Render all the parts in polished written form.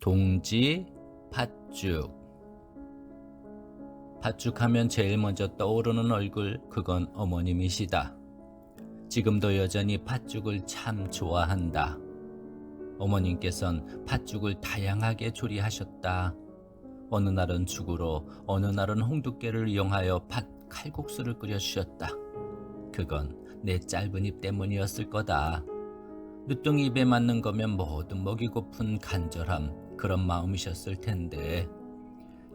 동지 팥죽. 팥죽하면 제일 먼저 떠오르는 얼굴, 그건 어머님이시다. 지금도 여전히 팥죽을 참 좋아한다. 어머님께선 팥죽을 다양하게 조리하셨다. 어느 날은 죽으로, 어느 날은 홍두깨를 이용하여 팥 칼국수를 끓여주셨다. 그건 내 짧은 입 때문이었을 거다. 늦둥이 입에 맞는 거면 뭐든 먹이고픈 간절함, 그런 마음이셨을 텐데.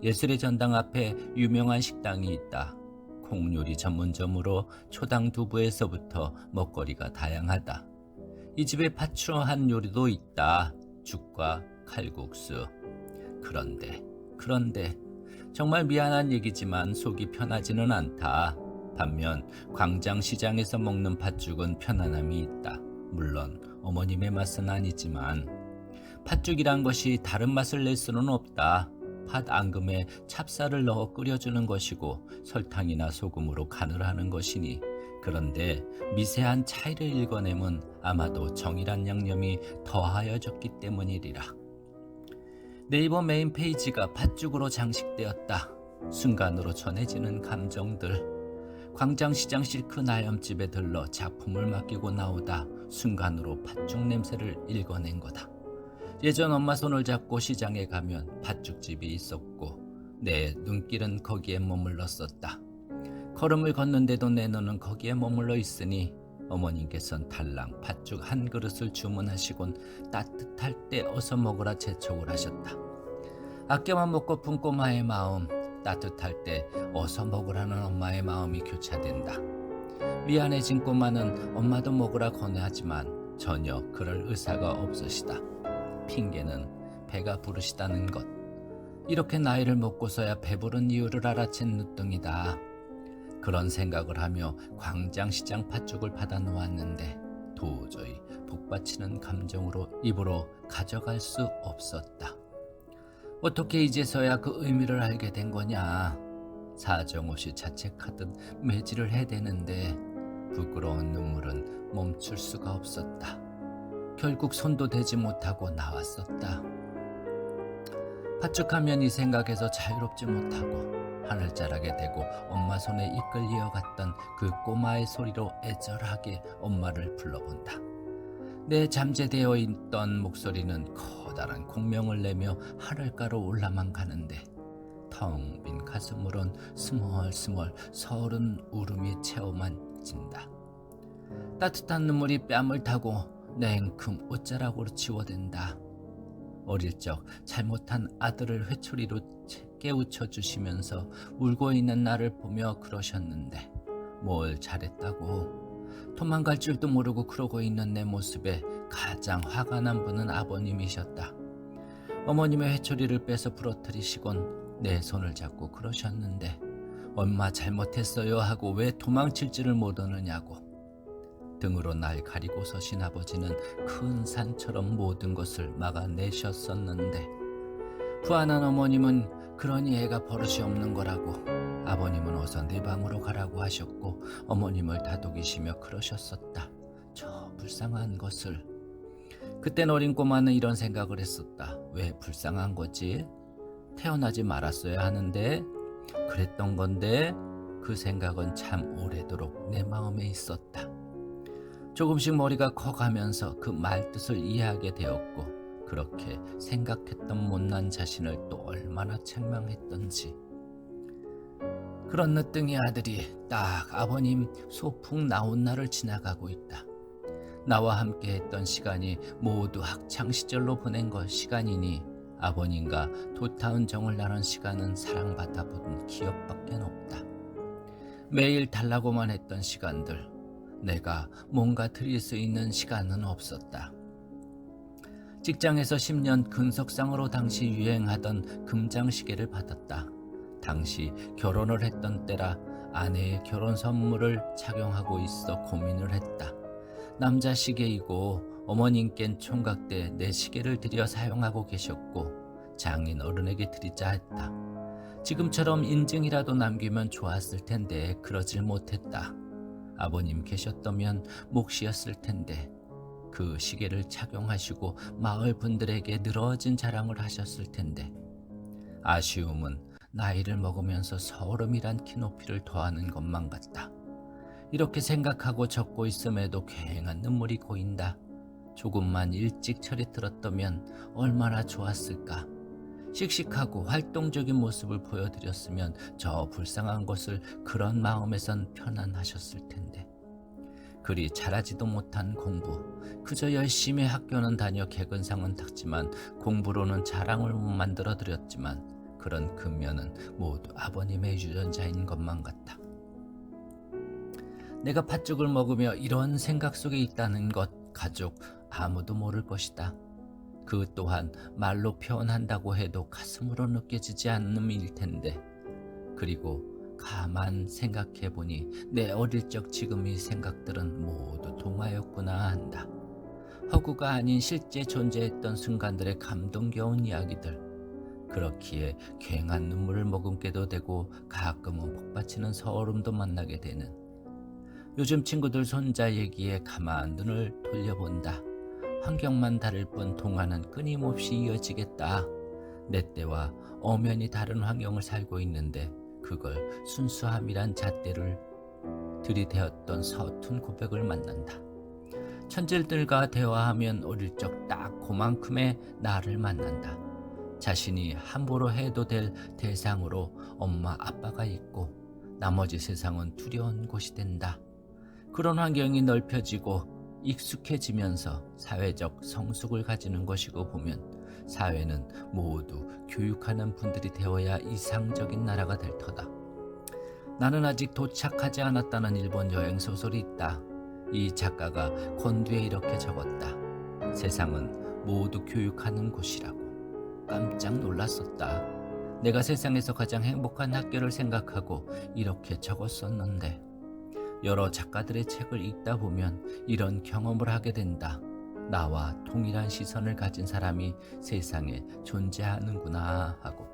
예술의 전당 앞에 유명한 식당이 있다. 콩요리 전문점으로 초당 두부에서부터 먹거리가 다양하다. 이 집에 팥으로 한 요리도 있다. 죽과 칼국수. 그런데 정말 미안한 얘기지만 속이 편하지는 않다. 반면 광장시장에서 먹는 팥죽은 편안함이 있다. 물론 어머님의 맛은 아니지만 팥죽이란 것이 다른 맛을 낼 수는 없다. 팥 앙금에 찹쌀을 넣어 끓여주는 것이고 설탕이나 소금으로 간을 하는 것이니. 그런데 미세한 차이를 읽어내면 아마도 정이란 양념이 더하여졌기 때문이리라. 네이버 메인 페이지가 팥죽으로 장식되었다. 순간으로 전해지는 감정들. 광장시장 실크 나염집에 들러 작품을 맡기고 나오다 순간으로 팥죽 냄새를 읽어낸 거다. 예전 엄마 손을 잡고 시장에 가면 팥죽집이 있었고 내 눈길은 거기에 머물렀었다. 걸음을 걷는데도 내 눈은 거기에 머물러 있으니 어머님께선 달랑 팥죽 한 그릇을 주문하시곤 따뜻할 때 어서 먹으라 재촉을 하셨다. 아껴만 먹고픈 꼬마의 마음, 따뜻할 때 어서 먹으라는 엄마의 마음이 교차된다. 미안해진 꼬마는 엄마도 먹으라 권하지만 전혀 그럴 의사가 없으시다. 핑계는 배가 부르시다는 것. 이렇게 나이를 먹고서야 배부른 이유를 알아챈 늦둥이다. 그런 생각을 하며 광장시장 팥죽을 받아 놓았는데 도저히 복받치는 감정으로 입으로 가져갈 수 없었다. 어떻게 이제서야 그 의미를 알게 된 거냐. 사정없이 자책하듯 매질을 해대는데 부끄러운 눈물은 멈출 수가 없었다. 결국 손도 대지 못하고 나왔었다. 팥죽하면 이 생각에서 자유롭지 못하고 하늘자락에 대고 엄마 손에 이끌 이어갔던 그 꼬마의 소리로 애절하게 엄마를 불러본다. 내 잠재되어 있던 목소리는 커다란 공명을 내며 하늘가로 올라만 가는데 텅 빈 가슴으론 스멀스멀 서른 울음이 채워만 진다. 따뜻한 눈물이 뺨을 타고 냉큼 옷자락으로 지워댄다. 어릴 적 잘못한 아들을 회초리로 깨우쳐 주시면서 울고 있는 나를 보며 그러셨는데 뭘 잘했다고. 도망갈 줄도 모르고 그러고 있는 내 모습에 가장 화가 난 분은 아버님이셨다. 어머님의 회초리를 빼서 부러뜨리시곤 내 손을 잡고 그러셨는데 엄마 잘못했어요 하고 왜 도망칠지를 못하느냐고. 등으로 날 가리고 서신 아버지는 큰 산처럼 모든 것을 막아내셨었는데 부안한 어머님은 그러니 애가 버릇이 없는 거라고, 아버님은 어서 내 방으로 가라고 하셨고 어머님을 다독이시며 그러셨었다. 저 불쌍한 것을. 그땐 어린 꼬마는 이런 생각을 했었다. 왜 불쌍한 거지? 태어나지 말았어야 하는데, 그랬던 건데. 그 생각은 참 오래도록 내 마음에 있었다. 조금씩 머리가 커가면서 그 말뜻을 이해하게 되었고 그렇게 생각했던 못난 자신을 또 얼마나 책망했던지. 그런 늦둥이 아들이 딱 아버님 소풍 나온 날을 지나가고 있다. 나와 함께 했던 시간이 모두 학창시절로 보낸 것 시간이니 아버님과 도타운 정을 나눈 시간은 사랑받아 본 기억밖에 없다. 매일 달라고만 했던 시간들, 내가 뭔가 드릴 수 있는 시간은 없었다. 직장에서 10년 근속상으로 당시 유행하던 금장시계를 받았다. 당시 결혼을 했던 때라 아내의 결혼 선물을 착용하고 있어 고민을 했다. 남자 시계이고 어머님께는 총각 때 내 시계를 들여 사용하고 계셨고 장인 어른에게 드리자 했다. 지금처럼 인증이라도 남기면 좋았을 텐데 그러질 못했다. 아버님 계셨다면 몫이었을 텐데 그 시계를 착용하시고 마을 분들에게 늘어진 자랑을 하셨을 텐데 아쉬움은 나이를 먹으면서 서름이란 키높이를 더하는 것만 같다. 이렇게 생각하고 적고 있음에도 괭한 눈물이 고인다. 조금만 일찍 철이 들었다면 얼마나 좋았을까. 씩씩하고 활동적인 모습을 보여드렸으면 저 불쌍한 것을 그런 마음에선 편안하셨을 텐데. 그리 잘하지도 못한 공부, 그저 열심히 학교는 다녀 개근상은 탔지만 공부로는 자랑을 못 만들어 드렸지만 그런 근면은 모두 아버님의 유전자인 것만 같다. 내가 팥죽을 먹으며 이런 생각 속에 있다는 것 가족 아무도 모를 것이다. 그 또한 말로 표현한다고 해도 가슴으로 느껴지지 않는 일 텐데. 그리고 가만 생각해보니 내 어릴 적 지금 이 생각들은 모두 동화였구나 한다. 허구가 아닌 실제 존재했던 순간들의 감동겨운 이야기들. 그렇기에 괭한 눈물을 머금게도 되고 가끔은 복받치는 서름도 만나게 되는. 요즘 친구들 손자 얘기에 가만 눈을 돌려본다. 환경만 다를 뿐 동화는 끊임없이 이어지겠다. 내 때와 엄연히 다른 환경을 살고 있는데 그걸 순수함이란 잣대를 들이대었던 서툰 고백을 만난다. 천질들과 대화하면 어릴 적 딱 그만큼의 나를 만난다. 자신이 함부로 해도 될 대상으로 엄마 아빠가 있고 나머지 세상은 두려운 곳이 된다. 그런 환경이 넓혀지고 익숙해지면서 사회적 성숙을 가지는 것이고 보면 사회는 모두 교육하는 분들이 되어야 이상적인 나라가 될 터다. 나는 아직 도착하지 않았다는 일본 여행 소설이 있다. 이 작가가 권두에 이렇게 적었다. 세상은 모두 교육하는 곳이라고. 깜짝 놀랐었다. 내가 세상에서 가장 행복한 학교를 생각하고 이렇게 적었었는데 여러 작가들의 책을 읽다 보면 이런 경험을 하게 된다. 나와 동일한 시선을 가진 사람이 세상에 존재하는구나 하고.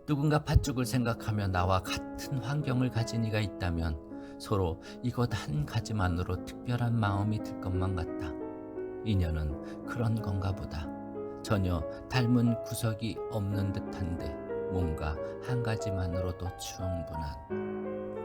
누군가 팥죽을 생각하며 나와 같은 환경을 가진 이가 있다면 서로 이것 한 가지만으로 특별한 마음이 들 것만 같다. 인연은 그런 건가 보다. 전혀 닮은 구석이 없는 듯한데 뭔가 한 가지만으로도 충분한.